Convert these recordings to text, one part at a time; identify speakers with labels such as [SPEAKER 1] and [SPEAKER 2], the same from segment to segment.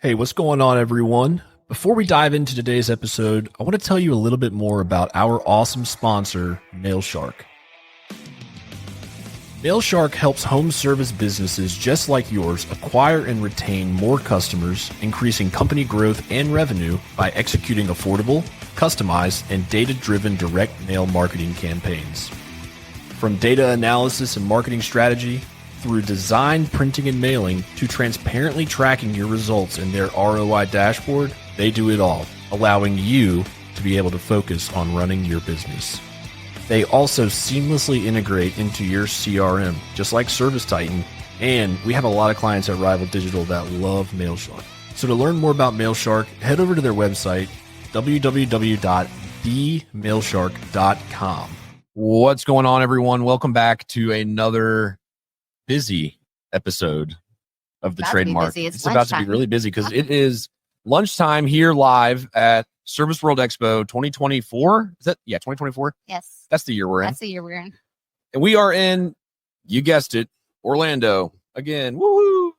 [SPEAKER 1] Hey, what's going on, everyone? Before we dive into today's episode, I want to tell you a little bit more about our awesome sponsor, MailShark. MailShark helps home service businesses just like yours acquire and retain more customers, increasing company growth and revenue by executing affordable, customized, and data-driven direct mail marketing campaigns. From data analysis and marketing strategy, through design, printing, and mailing, to transparently tracking your results in their ROI dashboard, they do it all, allowing you to be able to focus on running your business. They also seamlessly integrate into your CRM, just like ServiceTitan, and we have a lot of clients at Rival Digital that love MailShark. So to learn more about MailShark, head over to their website, www.themailshark.com. What's going on, everyone? Welcome back to another busy episode of the TradeMarke. It's about to be really busy because it is lunchtime here live at Service World Expo 2024. Is that 2024?
[SPEAKER 2] Yes.
[SPEAKER 1] That's the year we're in.
[SPEAKER 2] That's the year we're in.
[SPEAKER 1] And we are in, you guessed it, Orlando again. Woo!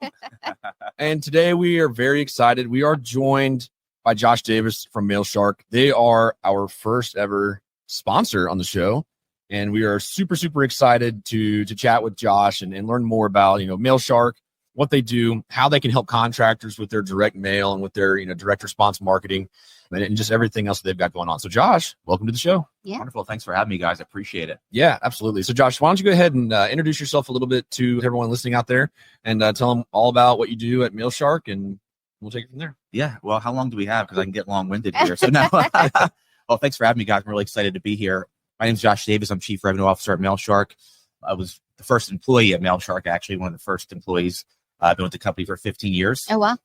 [SPEAKER 1] And today we are very excited. We are joined by Josh Davis from MailShark. They are our first ever sponsor on the show. And we are super, super excited to chat with Josh and learn more about, MailShark, what they do, how they can help contractors with their direct mail and with their, direct response marketing and just everything else that they've got going on. So Josh, welcome to the show.
[SPEAKER 2] Yeah.
[SPEAKER 3] Wonderful. Thanks for having me, guys. I appreciate it.
[SPEAKER 1] Yeah, absolutely. So Josh, why don't you go ahead and introduce yourself a little bit to everyone listening out there and tell them all about what you do at MailShark, and we'll take it from there.
[SPEAKER 3] Yeah. Well, how long do we have? Because I can get long-winded here. So now, well, thanks for having me, guys. I'm really excited to be here. My name is Josh Davis. I'm Chief Revenue Officer at MailShark. I was the first employee at MailShark, actually, one of the first employees. I've been with the company for 15 years.
[SPEAKER 2] Oh, wow.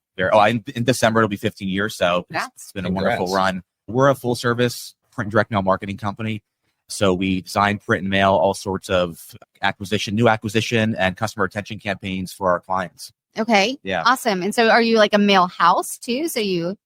[SPEAKER 3] In December, it'll be 15 years. So it's been a wonderful run. We're a full-service print and direct mail marketing company. So we design, print, and mail all sorts of new acquisition, and customer retention campaigns for our clients.
[SPEAKER 2] Okay.
[SPEAKER 3] Yeah.
[SPEAKER 2] Awesome. And so are you like a mail house too? So you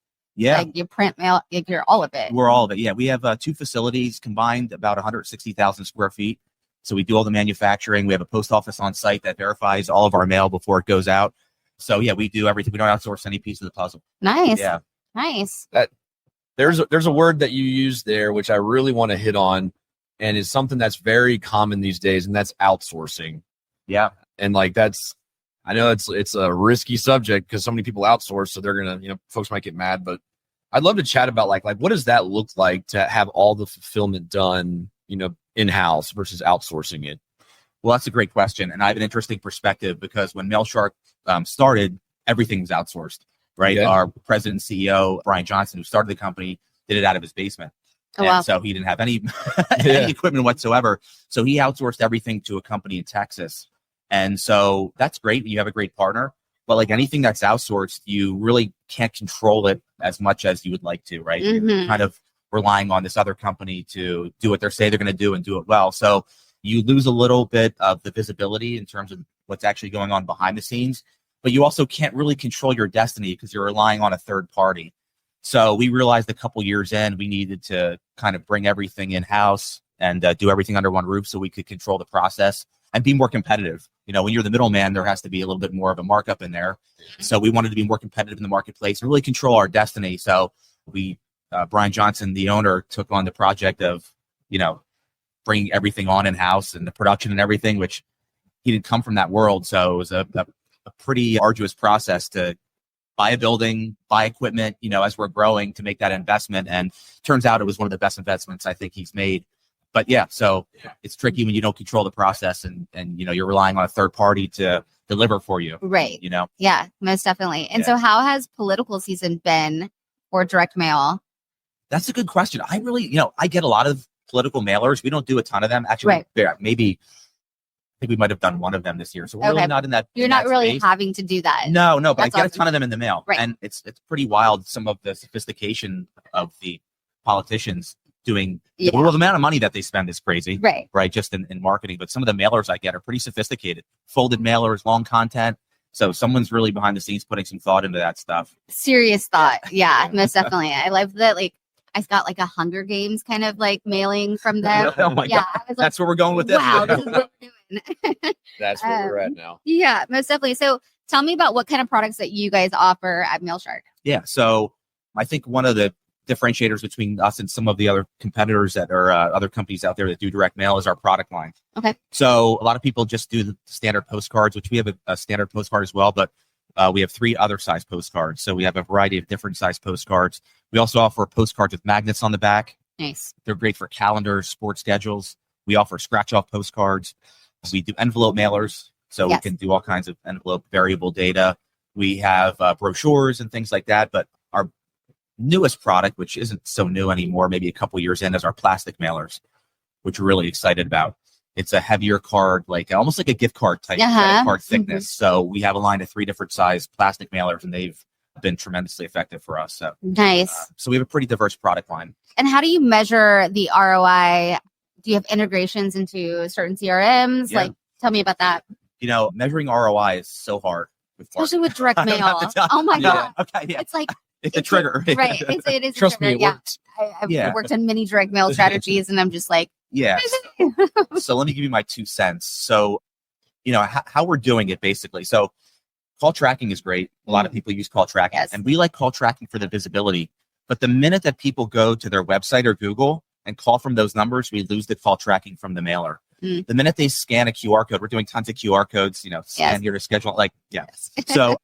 [SPEAKER 2] print mail, you're all of it.
[SPEAKER 3] We're all of it. Yeah. We have two facilities combined, about 160,000 square feet. So we do all the manufacturing. We have a post office on site that verifies all of our mail before it goes out. So yeah, we do everything. We don't outsource any piece of the puzzle.
[SPEAKER 2] Nice.
[SPEAKER 3] Yeah.
[SPEAKER 2] Nice.
[SPEAKER 1] There's a word that you use there, which I really want to hit on, and is something that's very common these days, and that's outsourcing.
[SPEAKER 3] Yeah.
[SPEAKER 1] And I know it's a risky subject because so many people outsource, so they're gonna, folks might get mad, but I'd love to chat about like what does that look like to have all the fulfillment done, in-house versus outsourcing it?
[SPEAKER 3] Well, that's a great question. And I have an interesting perspective because when MailShark started, everything was outsourced, right?
[SPEAKER 1] Yeah.
[SPEAKER 3] Our president and CEO, Brian Johnson, who started the company, did it out of his basement. So he didn't have any equipment whatsoever. So he outsourced everything to a company in Texas. And so that's great. You have a great partner. But like anything that's outsourced, you really can't control it as much as you would like to, right?
[SPEAKER 2] Mm-hmm.
[SPEAKER 3] You're kind of relying on this other company to do what they say they're going to do and do it well. So you lose a little bit of the visibility in terms of what's actually going on behind the scenes. But you also can't really control your destiny because you're relying on a third party. So we realized a couple years in, we needed to kind of bring everything in-house and do everything under one roof so we could control the process and be more competitive. When you're the middleman, there has to be a little bit more of a markup in there. So we wanted to be more competitive in the marketplace and really control our destiny. So Brian Johnson, the owner, took on the project of, bringing everything on in-house and the production and everything, which he didn't come from that world. So it was a pretty arduous process to buy a building, buy equipment, as we're growing to make that investment. And turns out it was one of the best investments I think he's made. But it's tricky when you don't control the process and you're relying on a third party to deliver for you.
[SPEAKER 2] Right. Yeah, most definitely. And so how has political season been for direct mail?
[SPEAKER 3] That's a good question. I really, I get a lot of political mailers. We don't do a ton of them. Actually, maybe I think we might have done one of them this year. So we're really not in that.
[SPEAKER 2] You're not really having to do that.
[SPEAKER 3] No, but I get a ton of them in the mail.
[SPEAKER 2] Right.
[SPEAKER 3] And it's pretty wild, some of the sophistication of the politicians doing the amount of money that they spend is crazy. Right. Just in marketing. But some of the mailers I get are pretty sophisticated. Folded mailers, long content. So someone's really behind the scenes putting some thought into that stuff.
[SPEAKER 2] Serious thought. Yeah, most definitely. I love that. I got like a Hunger Games kind of mailing from them.
[SPEAKER 3] Oh my God.
[SPEAKER 1] That's where we're going with this.
[SPEAKER 2] Wow, this is what we're doing.
[SPEAKER 1] That's where we're at now.
[SPEAKER 2] Yeah, most definitely. So Tell me about what kind of products that you guys offer at MailShark.
[SPEAKER 3] Yeah. So I think one of the differentiators between us and some of the other competitors that are other companies out there that do direct mail is our product line.
[SPEAKER 2] Okay.
[SPEAKER 3] So a lot of people just do the standard postcards, which we have a standard postcard as well, but we have 3 other size postcards. So we have a variety of different size postcards. We also offer postcards with magnets on the back.
[SPEAKER 2] Nice.
[SPEAKER 3] They're great for calendars, sports schedules. We offer scratch-off postcards. We do envelope mailers, so we can do all kinds of envelope variable data. We have brochures and things like that, but our newest product, which isn't so new anymore, maybe a couple years in, is our plastic mailers, which we're really excited about. It's a heavier card, like almost like a gift card type credit card thickness. So we have a line of 3 different size plastic mailers, and they've been tremendously effective for us. So
[SPEAKER 2] nice.
[SPEAKER 3] So we have a pretty diverse product line.
[SPEAKER 2] And how do you measure the ROI? Do you have integrations into certain CRMs?
[SPEAKER 3] Yeah.
[SPEAKER 2] Like, tell me about that.
[SPEAKER 3] You know, measuring ROI is so hard.
[SPEAKER 2] Especially with direct
[SPEAKER 3] I don't
[SPEAKER 2] mail.
[SPEAKER 3] have to tell-
[SPEAKER 2] Oh my
[SPEAKER 3] Yeah.
[SPEAKER 2] God.
[SPEAKER 3] Okay. Yeah.
[SPEAKER 2] It's like,
[SPEAKER 3] It's a trigger.
[SPEAKER 2] right. It is.
[SPEAKER 1] Trust
[SPEAKER 2] a trigger.
[SPEAKER 1] me, it works.
[SPEAKER 2] I've worked on many direct mail strategies, and I'm just like,
[SPEAKER 3] Yeah. So let me give you my 2 cents. So, you know, how we're doing it basically. So call tracking is great. A lot of people use call tracking, and we like call tracking for the visibility. But the minute that people go to their website or Google and call from those numbers, we lose the call tracking from the mailer. The minute they scan a QR code, we're doing tons of QR codes, you know, scan here to schedule. Like, So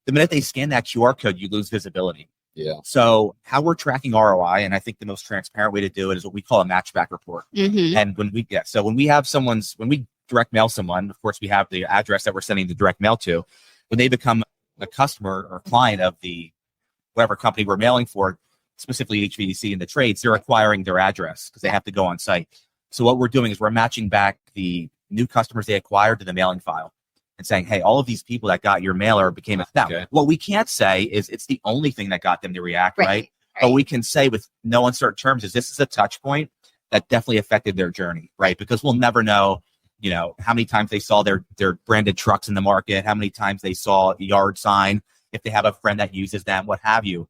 [SPEAKER 3] the minute they scan that QR code, you lose visibility.
[SPEAKER 1] Yeah.
[SPEAKER 3] So how we're tracking ROI, and I think the most transparent way to do it is what we call a matchback report. And when we when we direct mail someone, of course, we have the address that we're sending the direct mail to. When they become a customer or client of the whatever company we're mailing for, specifically HVAC and the trades, they're acquiring their address because they have to go on site. So what we're doing is we're matching back the new customers they acquired to the mailing file and saying, hey, all of these people that got your mailer became a... Now, what we can't say is it's the only thing that got them to react, right? But we can say with no uncertain terms is this is a touch point that definitely affected their journey, right? Because we'll never know, you know, how many times they saw their branded trucks in the market, how many times they saw a yard sign, if they have a friend that uses them, what have you.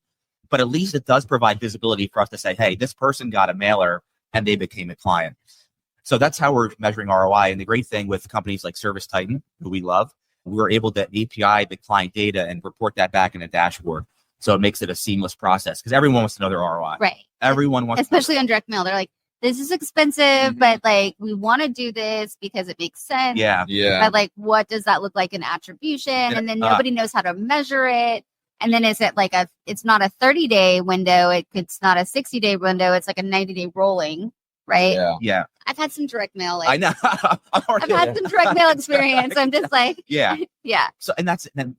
[SPEAKER 3] But at least it does provide visibility for us to say, hey, this person got a mailer and they became a client. So that's how we're measuring ROI. And the great thing with companies like ServiceTitan, who we love, we're able to API the client data and report that back in a dashboard. So it makes it a seamless process because everyone wants to know their ROI.
[SPEAKER 2] Right.
[SPEAKER 3] Everyone wants
[SPEAKER 2] especially on direct mail. They're like, this is expensive, but like, we want to do this because it makes sense.
[SPEAKER 3] Yeah.
[SPEAKER 2] But like, what does that look like in attribution? And then nobody knows how to measure it. And then is it like it's not a 30-day window. It's not a 60-day window. It's like a 90-day rolling, right?
[SPEAKER 3] Yeah.
[SPEAKER 2] I've had some direct mail. Like,
[SPEAKER 3] I know.
[SPEAKER 2] I've had some direct mail experience. I'm just like, yeah.
[SPEAKER 3] So,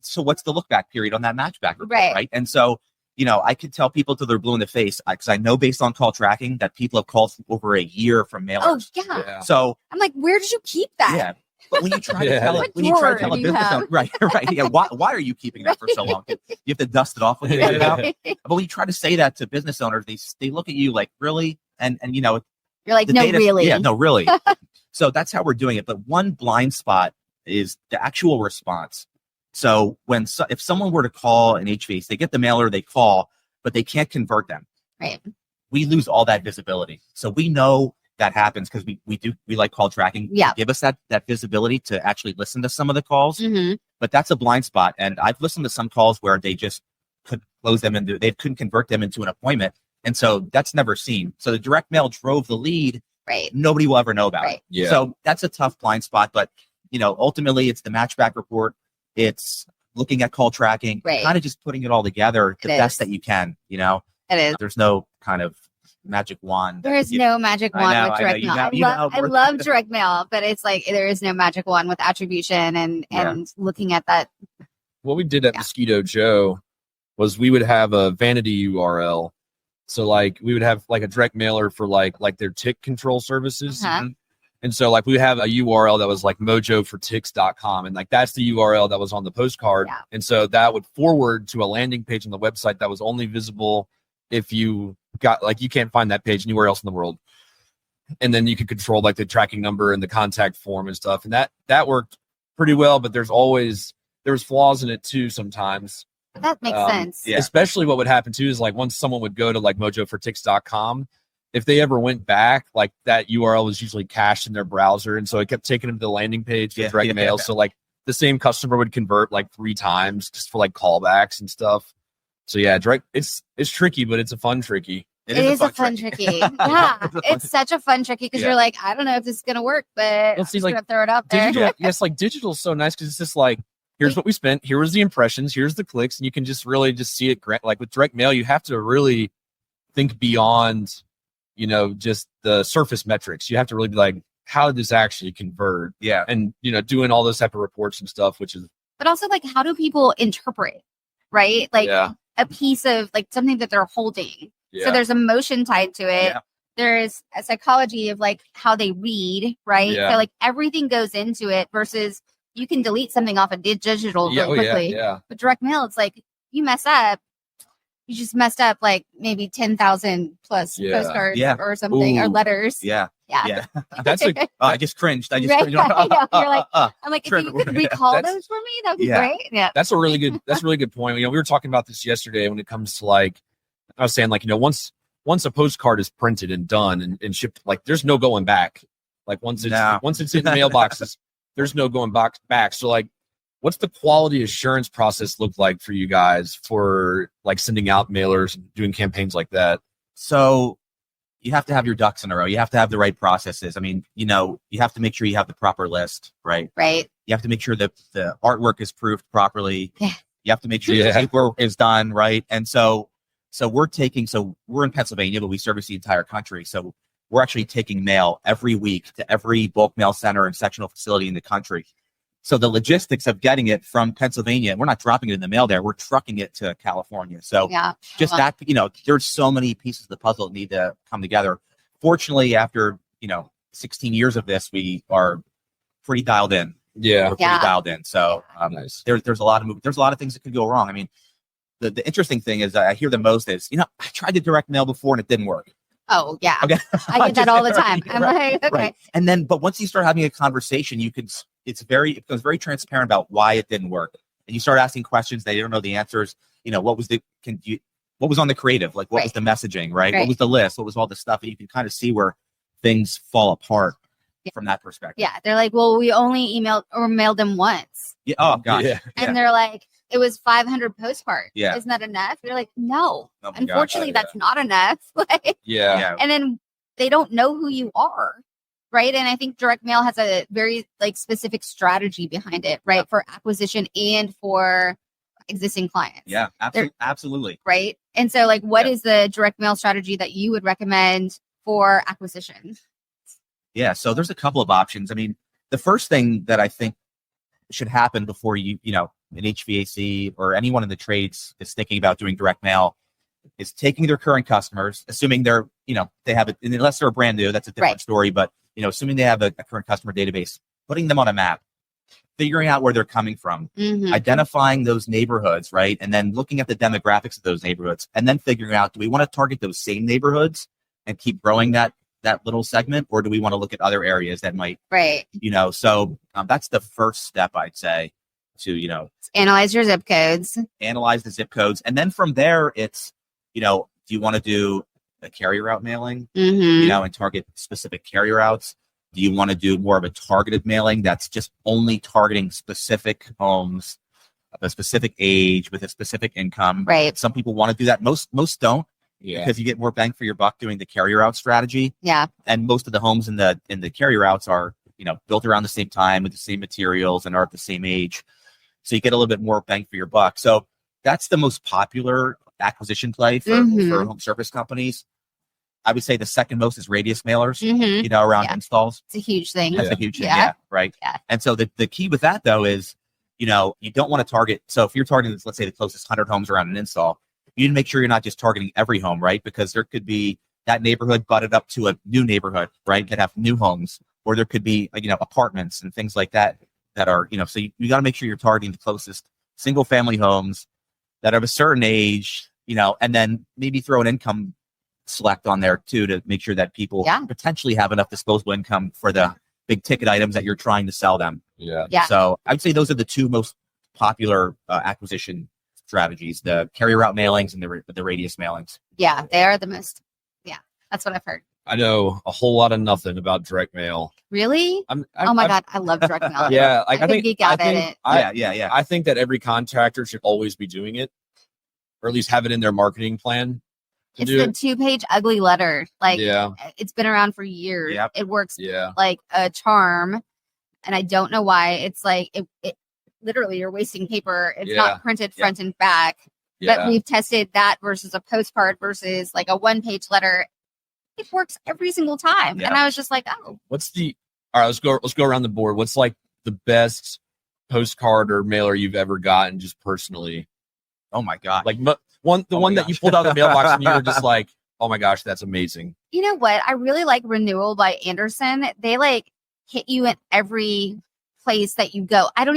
[SPEAKER 3] so what's the look back period on that matchback report, right? And so, you know, I could tell people till they're blue in the face because I know based on call tracking that people have called over a year from mailers.
[SPEAKER 2] Oh yeah.
[SPEAKER 3] So
[SPEAKER 2] I'm like, where did you keep that?
[SPEAKER 3] Yeah. But when you try to tell it, when you try to tell a business owner, right. Yeah. Why are you keeping that for so long? You have to dust it off when you get it out. But when you try to say that to business owners, they look at you like, really? And you know,
[SPEAKER 2] you're like, no, really?
[SPEAKER 3] Yeah, no, really. So that's how we're doing it. But one blind spot is the actual response. So if someone were to call an HVAC, they get the mailer, they call, but they can't convert them.
[SPEAKER 2] Right.
[SPEAKER 3] We lose all that visibility. So we know that happens because we like call tracking.
[SPEAKER 2] Yeah.
[SPEAKER 3] Give us that visibility to actually listen to some of the calls. But that's a blind spot. And I've listened to some calls where they just could close them into, they couldn't convert them into an appointment. And so that's never seen. So the direct mail drove the lead.
[SPEAKER 2] Right.
[SPEAKER 3] Nobody will ever know about it.
[SPEAKER 1] Yeah.
[SPEAKER 3] So that's a tough blind spot. But, you know, ultimately it's the matchback report. It's looking at call tracking, kind of just putting it all together the best that you can, you know.
[SPEAKER 2] It is.
[SPEAKER 3] There's no kind of magic wand.
[SPEAKER 2] There is no magic wand with direct mail. I love direct mail, but it's like there is no magic wand with attribution and looking at that.
[SPEAKER 1] What we did at Mosquito Joe was we would have a vanity URL. So like we would have like a direct mailer for like their tick control services. And so like we would have a URL that was like mojoforticks.com. And like that's the URL that was on the postcard. And so that would forward to a landing page on the website that was only visible if you got like you can't find that page anywhere else in the world. And then you could control like the tracking number and the contact form and stuff. And that worked pretty well, but there's flaws in it too sometimes.
[SPEAKER 2] That makes sense.
[SPEAKER 3] Yeah.
[SPEAKER 1] Especially what would happen too is like once someone would go to like mojoforticks.com, if they ever went back, like that URL was usually cached in their browser. And so it kept taking them to the landing page for direct mail. So like the same customer would convert like 3 times just for like callbacks and stuff. So yeah, direct, it's tricky, but it's a fun tricky.
[SPEAKER 2] It is a fun tricky. Yeah, it's such a fun tricky because you're like, I don't know if this is gonna work, but I'm just gonna throw it out there.
[SPEAKER 1] Digital, yes, like digital is so nice because it's just like, here's what we spent, here was the impressions, here's the clicks, and you can just really just see it. Like with direct mail, you have to really think beyond, you know, just the surface metrics. You have to really be like, how did this actually convert?
[SPEAKER 3] Yeah,
[SPEAKER 1] and you know, doing all those type of reports and stuff, which is.
[SPEAKER 2] But also, like, how do people interpret, right? Like a piece of like something that they're holding. Yeah. So there's emotion tied to it. Yeah. There's a psychology of like how they read, right? Yeah. So like everything goes into it versus you can delete something off of digital really quickly.
[SPEAKER 1] Yeah.
[SPEAKER 2] But direct mail, it's like you mess up, you just messed up like maybe 10,000 plus postcards or something or letters.
[SPEAKER 3] Yeah.
[SPEAKER 1] That's like
[SPEAKER 3] I just cringed. You're
[SPEAKER 2] like, I'm like, if you could recall those for me, that'd be great. Yeah.
[SPEAKER 1] That's a really good point. You know, we were talking about this yesterday when it comes to like, I was saying like, you know, once a postcard is printed and done and shipped, like there's no going back. Like once it's in the mailboxes, there's no going back. So like, what's the quality assurance process look like for you guys for like sending out mailers and doing campaigns like that?
[SPEAKER 3] So you have to have your ducks in a row. You have to have the right processes. I mean, you know, you have to make sure you have the proper list, right?
[SPEAKER 2] Right.
[SPEAKER 3] You have to make sure that the artwork is proofed properly. Yeah. You have to make sure the paperwork is done, right? And so we're in Pennsylvania, but we service the entire country. So we're actually taking mail every week to every bulk mail center and sectional facility in the country. So the logistics of getting it from Pennsylvania, we're not dropping it in the mail there. We're trucking it to California. So that, you know, there's so many pieces of the puzzle that need to come together. Fortunately, after, you know, 16 years of this, we are pretty dialed in.
[SPEAKER 1] Yeah.
[SPEAKER 3] We're pretty dialed in. So
[SPEAKER 1] nice.
[SPEAKER 3] There's a lot of things that could go wrong. I mean, the interesting thing is I hear the most is, you know, I tried to direct mail before and it didn't work.
[SPEAKER 2] Oh yeah. Okay. I get that all the time. I'm like, okay.
[SPEAKER 3] Right. And then, but once you start having a conversation, it becomes very transparent about why it didn't work. And you start asking questions, they don't know the answers. You know, what was on the creative? Like what was the messaging, right? What was the list? What was all the stuff? And you can kind of see where things fall apart from that perspective.
[SPEAKER 2] Yeah. They're like, well, we only emailed or mailed them once.
[SPEAKER 3] Yeah. Oh gosh. Yeah.
[SPEAKER 2] And they're like, it was 500 postcards. Yeah. Isn't that enough? You're like, no, unfortunately, that's not enough. Like, and then they don't know who you are. Right. And I think direct mail has a very like specific strategy behind it, right? For acquisition and for existing clients.
[SPEAKER 3] Yeah, absolutely.
[SPEAKER 2] Right. And so like, what is the direct mail strategy that you would recommend for acquisition?
[SPEAKER 3] Yeah. So there's a couple of options. I mean, the first thing that I think should happen before you know, an HVAC or anyone in the trades is thinking about doing direct mail is taking their current customers, assuming they're, you know, they have it, unless they're brand new, that's a different story. But, you know, assuming they have a current customer database, putting them on a map, figuring out where they're coming from, identifying those neighborhoods, right? And then looking at the demographics of those neighborhoods and then figuring out, do we want to target those same neighborhoods and keep growing that little segment? Or do we want to look at other areas that might, you know, so that's the first step, I'd say, to, you know,
[SPEAKER 2] analyze your zip codes,
[SPEAKER 3] analyze the zip codes. And then from there, it's, you know, do you want to do a carrier route mailing, you know, and target specific carrier routes? Do you want to do more of a targeted mailing that's just only targeting specific homes of a specific age with a specific income?
[SPEAKER 2] Right.
[SPEAKER 3] Some people want to do that. Most don't. Yeah. Because you get more bang for your buck doing the carrier route strategy.
[SPEAKER 2] Yeah.
[SPEAKER 3] And most of the homes in the carrier routes are, you know, built around the same time with the same materials and are at the same age. So you get a little bit more bang for your buck. So that's the most popular acquisition play for home service companies. I would say the second most is radius mailers, you know, around installs.
[SPEAKER 2] It's a huge thing.
[SPEAKER 3] That's a huge thing. Yeah. Right.
[SPEAKER 2] Yeah.
[SPEAKER 3] And so the key with that though is, you know, you don't want to target. So if you're targeting, let's say the closest 100 homes around an install, you need to make sure you're not just targeting every home, right? Because there could be that neighborhood butted up to a new neighborhood, right? That have new homes, or there could be, you know, apartments and things like that are, you know, so you got to make sure you're targeting the closest single family homes that are of a certain age, you know, and then maybe throw an income select on there too, to make sure that people potentially have enough disposable income for the big ticket items that you're trying to sell them.
[SPEAKER 2] Yeah.
[SPEAKER 3] So I would say those are the two most popular acquisition strategies, the carrier route mailings and the radius mailings.
[SPEAKER 2] Yeah, they are the most. Yeah, that's what I've heard.
[SPEAKER 1] I know a whole lot of nothing about direct mail.
[SPEAKER 2] Really? Oh my God, I love direct mail.
[SPEAKER 1] Yeah, like
[SPEAKER 2] I think geek out at it.
[SPEAKER 1] I think that every contractor should always be doing it, or at least have it in their marketing plan.
[SPEAKER 2] It's the 2-page ugly letter. Like, it's been around for years.
[SPEAKER 3] Yep.
[SPEAKER 2] It works like a charm, and I don't know why. It's like it literally you're wasting paper. It's not printed front and back. But we've tested that versus a postcard versus like a 1-page letter. It works every single time. And I was just like, oh.
[SPEAKER 1] All right, let's go around the board. What's like the best postcard or mailer you've ever gotten just personally?
[SPEAKER 3] Oh my God.
[SPEAKER 1] Like the one that you pulled out of the mailbox and you were just like, oh my gosh, that's amazing.
[SPEAKER 2] You know what? I really like Renewal by Anderson. They like hit you at every place that you go. But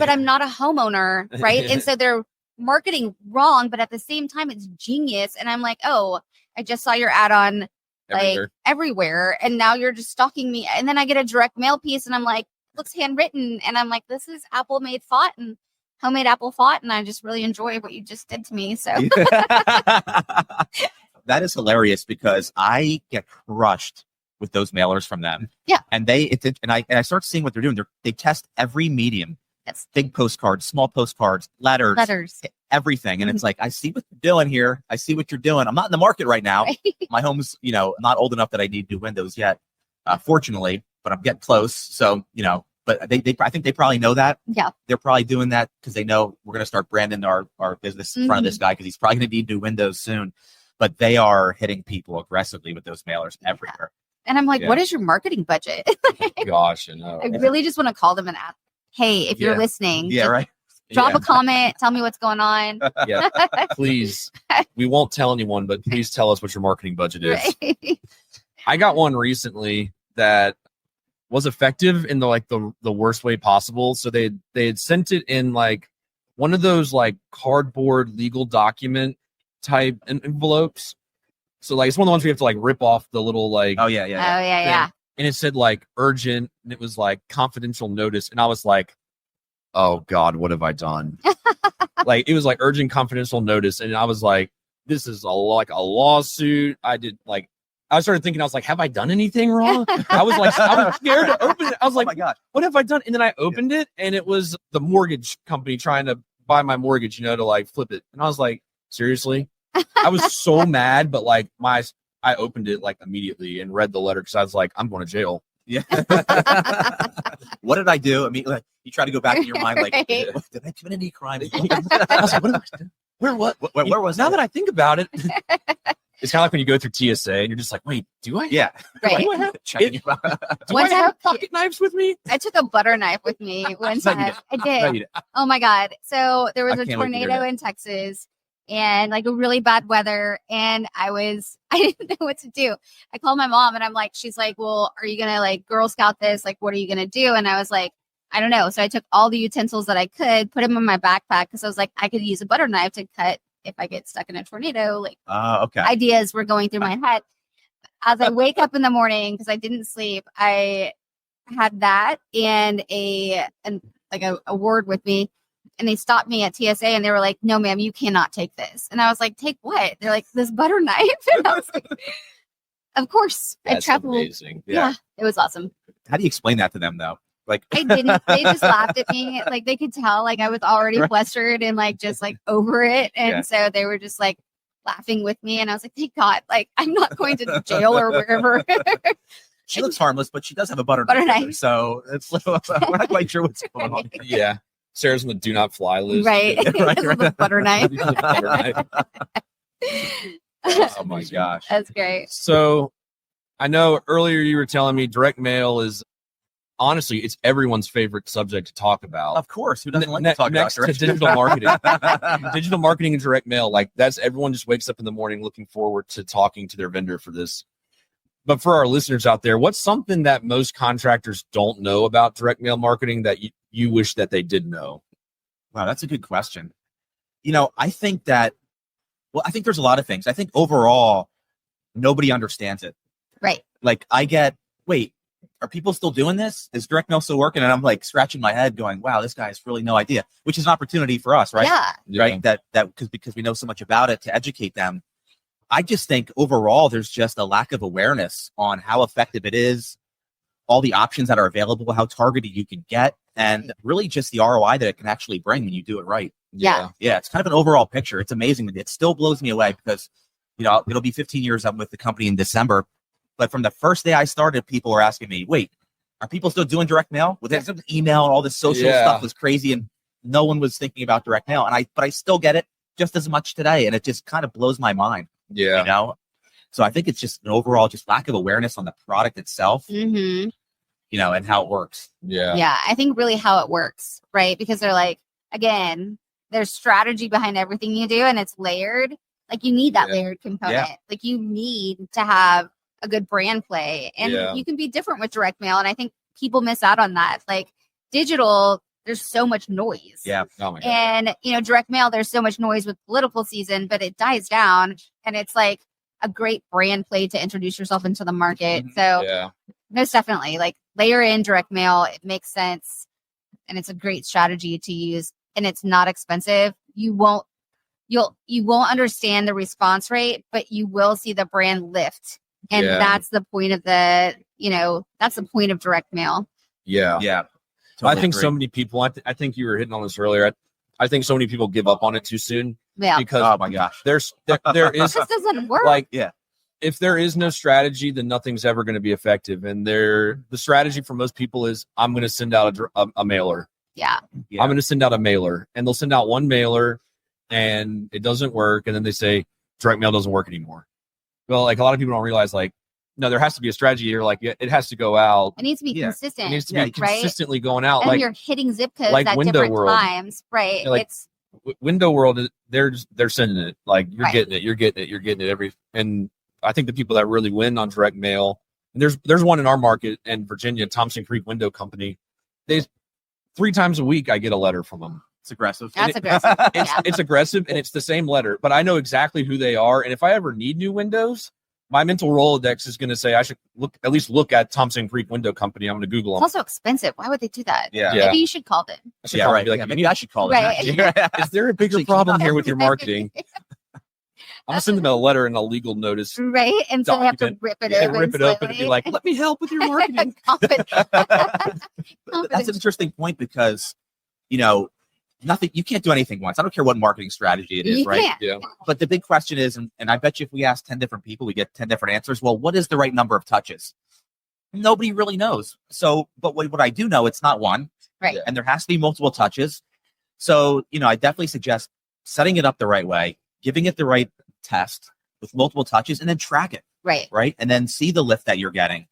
[SPEAKER 2] I'm not a homeowner, right? And so they're marketing wrong, but at the same time, it's genius. And I'm like, oh, I just saw your ad on like everywhere. And now you're just stalking me. And then I get a direct mail piece and I'm like, looks handwritten. And I'm like, this is Apple made font and homemade Apple font. And I just really enjoy what you just did to me. So
[SPEAKER 3] that is hilarious because I get crushed with those mailers from them.
[SPEAKER 2] Yeah.
[SPEAKER 3] And I start seeing what they're doing. They test every medium.
[SPEAKER 2] Yes.
[SPEAKER 3] Big postcards, small postcards, letters, everything. And it's like, I see what you're doing here. I see what you're doing. I'm not in the market right now. My home's, not old enough that I need new windows yet, fortunately, but I'm getting close. So, but I think they probably know that.
[SPEAKER 2] Yeah.
[SPEAKER 3] They're probably doing that because they know we're going to start branding our business in front of this guy because he's probably going to need new windows soon. But they are hitting people aggressively with those mailers everywhere.
[SPEAKER 2] And I'm like, what is your marketing budget?
[SPEAKER 1] Gosh, I know.
[SPEAKER 2] I really just want to call them and ask, hey, if you're listening, drop a comment, tell me what's going on.
[SPEAKER 1] Yeah, please. We won't tell anyone, but please tell us what your marketing budget is. Right. I got one recently that was effective in the worst way possible. So they had sent it in like one of those like cardboard legal document type envelopes. So like it's one of the ones we have to like rip off the little like
[SPEAKER 2] yeah.
[SPEAKER 1] And it said like urgent and it was like confidential notice. And I was like, oh God, what have I done? Like it was like urgent confidential notice. And I was like, this is like a lawsuit. I started thinking, I was like, have I done anything wrong? I was scared to open it. I was like, oh my God, what have I done? And then I opened it and it was the mortgage company trying to buy my mortgage, to like flip it. And I was like, seriously? I was so mad, but like I opened it like immediately and read the letter because I was like, I'm going to jail.
[SPEAKER 3] Yeah. What did I do? I mean, like you try to go back in your mind, like, did I commit any crime? I was like, what am I doing? Where was
[SPEAKER 1] now that I think about it? It's kind of like when you go through TSA and you're just like, wait, do I?
[SPEAKER 3] Yeah.
[SPEAKER 2] Right.
[SPEAKER 3] Do I
[SPEAKER 1] have pocket knives with me?
[SPEAKER 2] I took a butter knife with me one time. I did. No, oh my God. So there was a tornado in Texas and like a really bad weather. And I didn't know what to do. I called my mom and she's like, well, are you going to like Girl Scout this? Like, what are you going to do? And I was like, I don't know. So I took all the utensils that I could, put them in my backpack because I was like, I could use a butter knife to cut if I get stuck in a tornado. Like ideas were going through my head. As I wake up in the morning, because I didn't sleep, I had that and a word with me. And they stopped me at TSA and they were like, no, ma'am, you cannot take this. And I was like, take what? They're like, this butter knife. And I was like, of course.
[SPEAKER 1] That's
[SPEAKER 2] I traveled.
[SPEAKER 1] Amazing.
[SPEAKER 2] Yeah, it was awesome.
[SPEAKER 3] How do you explain that to them though? Like
[SPEAKER 2] I didn't. They just laughed at me. Like they could tell like I was already flustered and like just like over it. And so they were just like laughing with me. And I was like, thank God, like I'm not going to jail or wherever.
[SPEAKER 3] She looks harmless, but she does have a butter knife. So we're not quite sure what's going on.
[SPEAKER 1] Yeah. Sarah's on the do not fly list.
[SPEAKER 2] Right. Right. Butter knife.
[SPEAKER 3] Oh my gosh.
[SPEAKER 2] That's great.
[SPEAKER 1] So I know earlier you were telling me direct mail is honestly, it's everyone's favorite subject to talk about.
[SPEAKER 3] Of course. Who doesn't like to talk
[SPEAKER 1] next
[SPEAKER 3] about
[SPEAKER 1] to digital marketing? Digital marketing and direct mail. Like that's everyone just wakes up in the morning looking forward to talking to their vendor for this. But for our listeners out there, what's something that most contractors don't know about direct mail marketing that you wish that they did know?
[SPEAKER 3] Wow, that's a good question. I think there's a lot of things. I think overall, nobody understands it.
[SPEAKER 2] Right.
[SPEAKER 3] Like wait, are people still doing this? Is direct mail still working? And I'm like scratching my head going, wow, this guy has really no idea, which is an opportunity for us, right?
[SPEAKER 2] Yeah.
[SPEAKER 3] Right. That because we know so much about it to educate them. I just think overall, there's just a lack of awareness on how effective it is, all the options that are available, how targeted you can get, and really just the ROI that it can actually bring when you do it right.
[SPEAKER 2] Yeah.
[SPEAKER 3] Yeah. It's kind of an overall picture. It's amazing. It still blows me away because, it'll be 15 years I'm with the company in December. But from the first day I started, people were asking me, wait, are people still doing direct mail? With email and all this social stuff was crazy, and no one was thinking about direct mail. But I still get it just as much today. And it just kind of blows my mind.
[SPEAKER 1] Yeah.
[SPEAKER 3] So I think it's just an overall just lack of awareness on the product itself, and how it works.
[SPEAKER 1] Yeah.
[SPEAKER 2] Yeah. I think really how it works, right? Because they're like, again, there's strategy behind everything you do, and it's layered. Like you need that layered component. Like you need to have a good brand play, and you can be different with direct mail. And I think people miss out on that. Like digital, there's so much noise.
[SPEAKER 3] Yeah.
[SPEAKER 1] Oh my God.
[SPEAKER 2] And, direct mail, there's so much noise with political season, but it dies down, and it's like a great brand play to introduce yourself into the market. So most definitely, like layer in direct mail. It makes sense. And it's a great strategy to use, and it's not expensive. You won't understand the response rate, but you will see the brand lift. And that's the point of that's the point of direct mail.
[SPEAKER 1] Yeah.
[SPEAKER 3] Yeah.
[SPEAKER 1] I think so many people, I think you were hitting on this earlier. I think so many people give up on it too soon.
[SPEAKER 2] Yeah.
[SPEAKER 1] Because
[SPEAKER 3] oh my gosh,
[SPEAKER 1] there is
[SPEAKER 2] this doesn't work.
[SPEAKER 1] If there is no strategy, then nothing's ever going to be effective. And the strategy for most people is, I'm going to send out a mailer.
[SPEAKER 2] Yeah.
[SPEAKER 1] I'm going to send out a mailer, and they'll send out one mailer and it doesn't work. And then they say direct mail doesn't work anymore. Well, like a lot of people don't realize, like, no, there has to be a strategy here. Like it has to go out.
[SPEAKER 2] It needs to be consistent.
[SPEAKER 1] It needs to be consistently going out.
[SPEAKER 2] And
[SPEAKER 1] like
[SPEAKER 2] you're hitting zip codes
[SPEAKER 1] like
[SPEAKER 2] at
[SPEAKER 1] Window
[SPEAKER 2] different
[SPEAKER 1] World.
[SPEAKER 2] times. Right.
[SPEAKER 1] Like,
[SPEAKER 2] it's
[SPEAKER 1] Window World, they're sending it. Like you're getting it. You're getting it and I think the people that really win on direct mail, and there's one in our market in Virginia, Thompson Creek Window Company. 3 times a week I get a letter from them.
[SPEAKER 3] It's aggressive.
[SPEAKER 2] That's aggressive.
[SPEAKER 1] It's aggressive, and it's the same letter, but I know exactly who they are. And if I ever need new windows, my mental Rolodex is going to say I should at least look at Thompson Creek Window Company. I'm going to Google them.
[SPEAKER 2] It's also expensive. Why would they do that?
[SPEAKER 3] Yeah.
[SPEAKER 2] Maybe you should call them.
[SPEAKER 3] Maybe I should call them.
[SPEAKER 2] Right.
[SPEAKER 1] Is there a bigger problem here with your marketing? I'm going to send them a letter and a legal notice.
[SPEAKER 2] Right. And so they have to rip it open.
[SPEAKER 1] Rip it open and be like, let me help with your marketing.
[SPEAKER 3] That's an interesting point because, nothing, you can't do anything once. I don't care what marketing strategy it is,
[SPEAKER 2] you
[SPEAKER 3] right?
[SPEAKER 2] Can't.
[SPEAKER 1] Yeah.
[SPEAKER 3] But the big question is, and I bet you if we ask 10 different people, we get 10 different answers. Well, what is the right number of touches? Nobody really knows. So, but what I do know, it's not one.
[SPEAKER 2] Right.
[SPEAKER 3] And there has to be multiple touches. So, I definitely suggest setting it up the right way, giving it the right test with multiple touches, and then track it.
[SPEAKER 2] Right.
[SPEAKER 3] Right. And then see the lift that you're getting.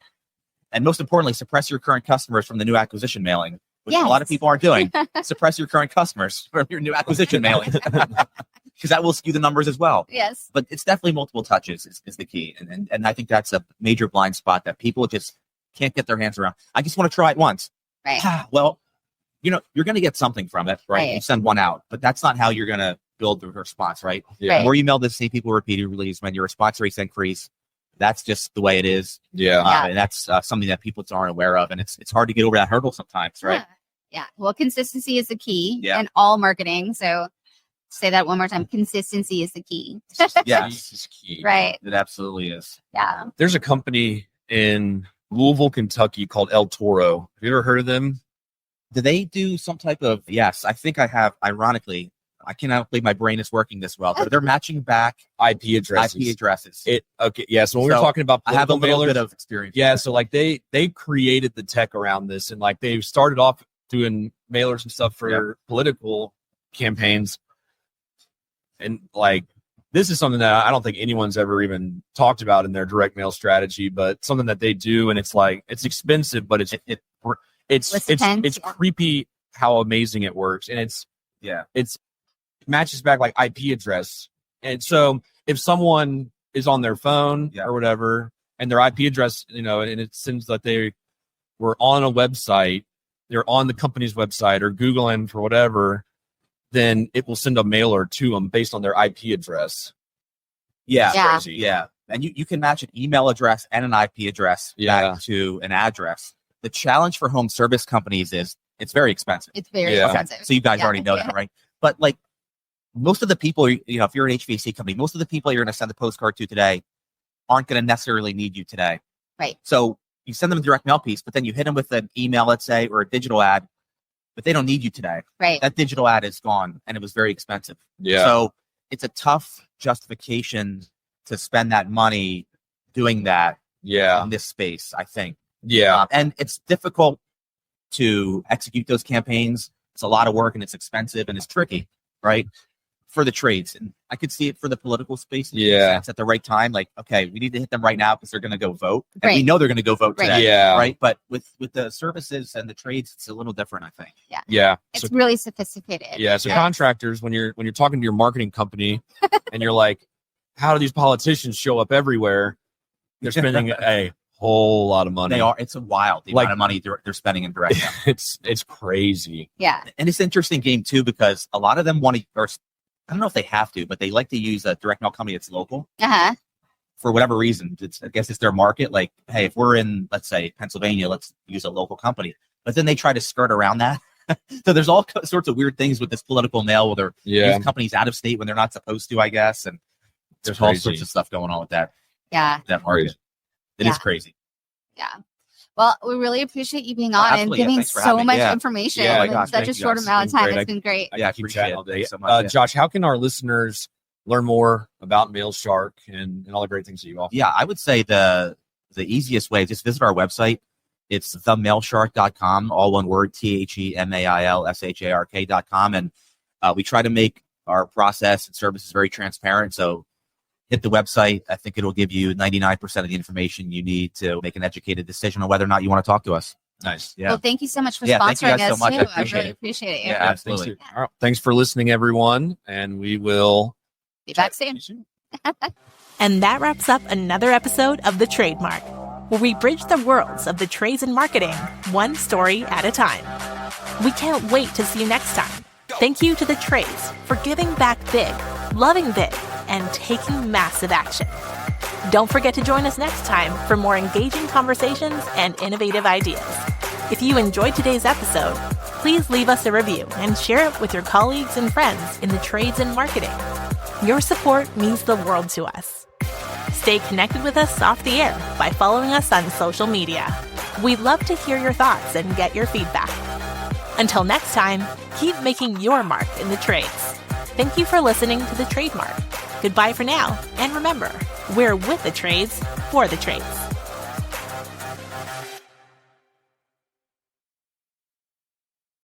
[SPEAKER 3] And most importantly, suppress your current customers from the new acquisition mailing, which a lot of people aren't doing. Suppress your current customers from your new acquisition mailing, because that will skew the numbers as well.
[SPEAKER 2] Yes.
[SPEAKER 3] But it's definitely multiple touches is the key. And I think that's a major blind spot that people just can't get their hands around. I just want to try it once.
[SPEAKER 2] Right.
[SPEAKER 3] Well, you're going to get something from it, right? You send one out, but that's not how you're going to build the response, right?
[SPEAKER 1] Yeah.
[SPEAKER 3] The more you mail the same people repeatedly, when your response rates increase. That's just the way it is.
[SPEAKER 1] Yeah.
[SPEAKER 3] And that's something that people aren't aware of. And it's hard to get over that hurdle sometimes, right?
[SPEAKER 2] Yeah. Well, consistency is the key
[SPEAKER 3] in
[SPEAKER 2] all marketing. So say that one more time. Consistency is the key.
[SPEAKER 3] Yes.
[SPEAKER 1] Is key.
[SPEAKER 2] Right.
[SPEAKER 3] It absolutely is.
[SPEAKER 2] Yeah.
[SPEAKER 1] There's a company in Louisville, Kentucky called El Toro. Have you ever heard of them?
[SPEAKER 3] Do they do some type of, yes, I think I have, ironically, I cannot believe my brain is working this well. They're matching back
[SPEAKER 1] IP addresses. So when we were talking about
[SPEAKER 3] I have a little
[SPEAKER 1] mailers,
[SPEAKER 3] bit of experience.
[SPEAKER 1] Yeah, so like they created the tech around this, and like they started off doing mailers and stuff for political campaigns, and like this is something that I don't think anyone's ever even talked about in their direct mail strategy, but something that they do, and it's like it's expensive, but it's creepy how amazing it works, and it's matches back like IP address. And so if someone is on their phone or whatever, and their IP address, and it seems that they were on a website, they're on the company's website or Googling for whatever, then it will send a mailer to them based on their IP address.
[SPEAKER 3] Yeah. And you can match an email address and an IP address back to an address. The challenge for home service companies is it's very expensive.
[SPEAKER 2] It's very expensive.
[SPEAKER 3] So you guys already know that, right? But like, most of the people, if you're an HVAC company, most of the people you're going to send the postcard to today aren't going to necessarily need you today.
[SPEAKER 2] Right.
[SPEAKER 3] So you send them a direct mail piece, but then you hit them with an email, let's say, or a digital ad, but they don't need you today.
[SPEAKER 2] Right.
[SPEAKER 3] That digital ad is gone and it was very expensive.
[SPEAKER 1] Yeah.
[SPEAKER 3] So it's a tough justification to spend that money doing that in this space, I think.
[SPEAKER 1] Yeah.
[SPEAKER 3] And it's difficult to execute those campaigns. It's a lot of work and it's expensive and it's tricky, right? For the trades. And I could see it for the political space. At the right time. Like, okay, we need to hit them right now because they're going to go vote. And we know they're going to go vote today.
[SPEAKER 1] Yeah.
[SPEAKER 3] Right. But with the services and the trades, it's a little different, I think.
[SPEAKER 2] Yeah.
[SPEAKER 1] Yeah.
[SPEAKER 2] It's really sophisticated.
[SPEAKER 1] Yeah. So contractors, when you're talking to your marketing company and you're like, how do these politicians show up everywhere? They're spending a whole lot of money.
[SPEAKER 3] They are. It's a wild the amount of money they're spending in direct mail.
[SPEAKER 1] It's crazy.
[SPEAKER 2] Yeah.
[SPEAKER 3] And it's an interesting game too, because a lot of them want to, or I don't know if they have to, but they like to use a direct mail company that's local.
[SPEAKER 2] Uh-huh.
[SPEAKER 3] For whatever reason. I guess it's their market. Like, hey, if we're in, let's say, Pennsylvania, let's use a local company. But then they try to skirt around that. So there's all sorts of weird things with this political mail where they're using companies out of state when they're not supposed to, I guess. And there's all sorts of stuff going on with that.
[SPEAKER 2] Yeah.
[SPEAKER 3] That market. It is crazy.
[SPEAKER 2] Yeah. Well, we really appreciate you being on and giving so much information in such a short amount of time. It's been great.
[SPEAKER 3] Yeah, keep chatting all day.
[SPEAKER 1] So much. Josh, how can our listeners learn more about MailShark and all the great things that you offer?
[SPEAKER 3] Yeah, I would say the easiest way is just visit our website. It's themailshark.com, all one word, TheMailShark.com. And we try to make our process and services very transparent. So hit the website. I think it'll give you 99% of the information you need to make an educated decision on whether or not you want to talk to us.
[SPEAKER 1] Nice.
[SPEAKER 3] Yeah.
[SPEAKER 2] Well, thank you so much for
[SPEAKER 3] thank you
[SPEAKER 2] sponsoring
[SPEAKER 3] guys
[SPEAKER 2] us
[SPEAKER 3] so much.
[SPEAKER 2] too. I really
[SPEAKER 3] it.
[SPEAKER 2] appreciate it.
[SPEAKER 3] Yeah, absolutely.
[SPEAKER 1] All right. Thanks for listening, everyone. And we will
[SPEAKER 2] be back soon.
[SPEAKER 4] And that wraps up another episode of The Trademark, where we bridge the worlds of the trades and marketing, one story at a time. We can't wait to see you next time. Thank you to the trades for giving back big, loving big, and taking massive action. Don't forget to join us next time for more engaging conversations and innovative ideas. If you enjoyed today's episode, please leave us a review and share it with your colleagues and friends in the trades and marketing. Your support means the world to us. Stay connected with us off the air by following us on social media. We'd love to hear your thoughts and get your feedback. Until next time, keep making your mark in the trades. Thank you for listening to The Trademark. Goodbye for now, and remember, we're with the trades for the trades.